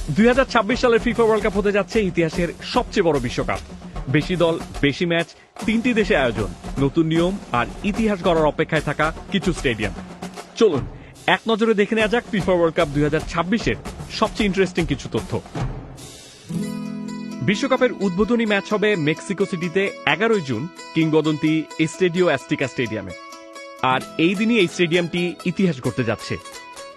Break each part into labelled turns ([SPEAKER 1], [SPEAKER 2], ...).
[SPEAKER 1] 2026 সালের FIFA world cup হতে যাচ্ছে ইতিহাসের সবচেয়ে বড় বিশ্বকাপ। বেশি দল, বেশি ম্যাচ, 3টি দেশে আয়োজন, নতুন নিয়ম আর ইতিহাস গড়ার অপেক্ষায় থাকা কিছু স্টেডিয়াম। চলুন এক নজরে দেখে নেওয়া যাক ফিফা ওয়ার্ল্ড কাপ 2026-এর সবচেয়ে ইন্টারেস্টিং কিছু তথ্য। বিশ্বকাপের উদ্বোধনী ম্যাচ হবে মেক্সিকো সিটিতে 11 জুন কিংবদন্তি এস্টেডিও অ্যাজটেকা স্টেডিয়ামে। আর এই দিনই এই স্টেডিয়ামটি ইতিহাস গড়তে যাচ্ছে,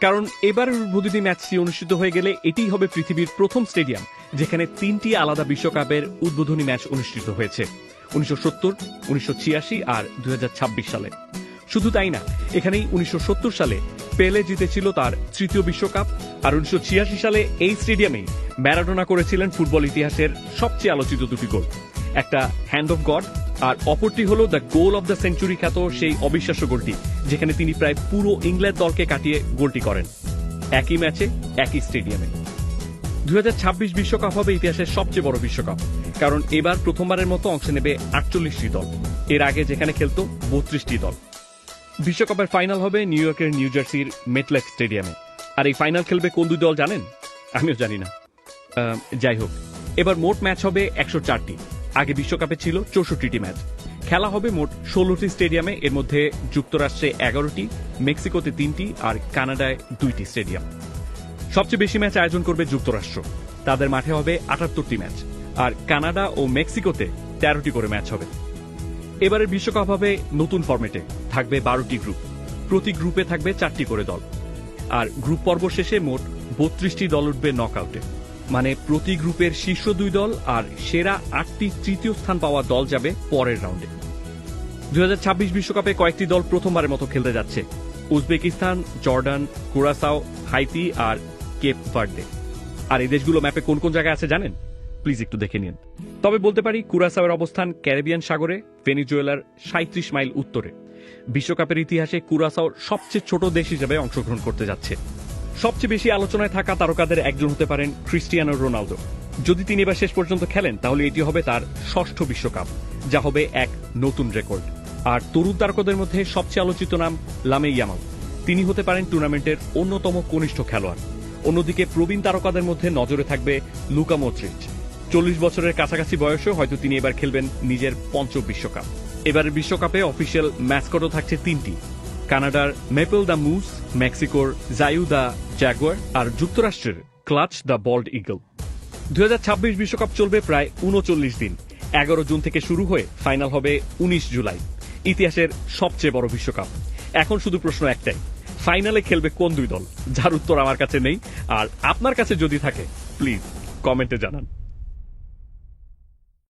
[SPEAKER 1] কারণ এবারের উদ্বোধনী ম্যাচটি অনুষ্ঠিত হয়ে গেলে এটিই হবে পৃথিবীর প্রথম স্টেডিয়াম যেখানে 3টি আলাদা বিশ্বকাপের উদ্বোধনী ম্যাচ অনুষ্ঠিত হয়েছে, 1970, 1986 আর 2026 সালে। শুধু তাই না, এখানেই 1970 সালে পেলে জিতেছিল তার তৃতীয় বিশ্বকাপ, আর 1986 সালে এই স্টেডিয়ামেই ম্যারাডোনা করেছিলেন ফুটবল ইতিহাসের সবচেয়ে আলোচিত দুটি গোল, একটা হ্যান্ড অফ গড আর অপরটি হল the goal of the century খ্যাত সেই অবিশ্বাস্য গোলটি যেখানে তিনি প্রায় পুরো ইংল্যান্ড দলকে কাটিয়ে গোলটি করেন, একই ম্যাচে একই স্টেডিয়ামে। 2026 বিশ্বকাপ হবে ইতিহাসের সবচেয়ে বড় বিশ্বকাপ, কারণ এবার প্রথমবারের মতো অংশ নেবে 48টি দল, এর আগে যেখানে খেলত 32টি দল। বিশ্বকাপের ফাইনাল হবে নিউ ইয়র্কের নিউ জার্সির মেটলাইফ স্টেডিয়ামে। আর এই ফাইনাল খেলবে কোন দুই দল জানেন? আমিও জানি না। যাই হোক, এবার মোট ম্যাচ হবে 104টি, আগে বিশ্বকাপে ছিল 64টি ম্যাচ। খেলা হবে মোট 16টি স্টেডিয়ামে, এর মধ্যে যুক্তরাষ্ট্রে 11টি, মেক্সিকোতে 3টি আর কানাডায় 2টি স্টেডিয়াম। সবচেয়ে বেশি ম্যাচ আয়োজন করবে যুক্তরাষ্ট্র, তাদের মাঠে হবে 78টি ম্যাচ, আর কানাডা ও মেক্সিকোতে 13টি করে ম্যাচ হবে। এবারের বিশ্বকাপ হবে নতুন ফরম্যাটে, থাকবে 12টি গ্রুপ, প্রতি গ্রুপে থাকবে 4টি করে দল, আর গ্রুপ পর্ব শেষে মোট 32টি দল উঠবে নকআউটে, মানে প্রতি গ্রুপের শীর্ষ 2 দল আর সেরা 8টি তৃতীয় স্থান পাওয়া দল যাবে পরের রাউন্ডে। 2026 বিশ্বকাপে কয়েকটি দল প্রথমবারের মতো খেলতে যাচ্ছে, উজবেকিস্তান, জর্ডান, কুরাসাও, হাইতি আর কেপ ভার্দে। আর এই দেশগুলো ম্যাপে কোন কোন জায়গায় আছে জানেন? প্লিজ একটু দেখে নিন। তবে বলতে পারি কুরাসাওয়ের অবস্থান ক্যারিবিয়ান সাগরে, ভেনিজুয়েলার 37 মাইল উত্তরে। বিশ্বকাপের ইতিহাসে কুরাসাও সবচেয়ে ছোট দেশ হিসেবে অংশগ্রহণ করতে যাচ্ছে। সবচেয়ে বেশি আলোচনায় থাকা তারকাদের একজন হতে পারেন ক্রিস্টিয়ানো রোনালদো। যদি তিনি এবার শেষ পর্যন্ত খেলেন তাহলে এটি হবে তার 6ষ্ঠ বিশ্বকাপ, যা হবে এক নতুন রেকর্ড। আর তরুণ তারকাদের মধ্যে সবচেয়ে আলোচিত নাম লামিন ইয়ামাল, তিনি হতে পারেন টুর্নামেন্টের অন্যতম কনিষ্ঠ খেলোয়াড়। অন্যদিকে প্রবীণ তারকাদের মধ্যে নজরে থাকবে লুকা মদ্রিচ, 40 বছরের কাছাকাছি বয়সেও হয়তো তিনি এবার খেলবেন নিজের 5ম বিশ্বকাপ। এবারের বিশ্বকাপে অফিসিয়াল ম্যাসকটও থাকছে 3টি, কানাডার মেপল দ্য মুস, মেক্সিকোর জায়ু দ্য জ্যাগুয়ার আর যুক্তরাষ্ট্রের ক্লাচ দ্য বল্ড ইগল। 2026 বিশ্বকাপ চলবে প্রায় 39 দিন, 11 জুন থেকে শুরু হয়ে ফাইনাল হবে 19 জুলাই। ইতিহাসের সবচেয়ে বড় বিশ্বকাপ। এখন শুধু প্রশ্ন একটাই, ফাইনালে খেলবে কোন 2 দল? যার উত্তর আমার কাছে নেই, আর আপনার কাছে যদি থাকে প্লিজ কমেন্টে জানান।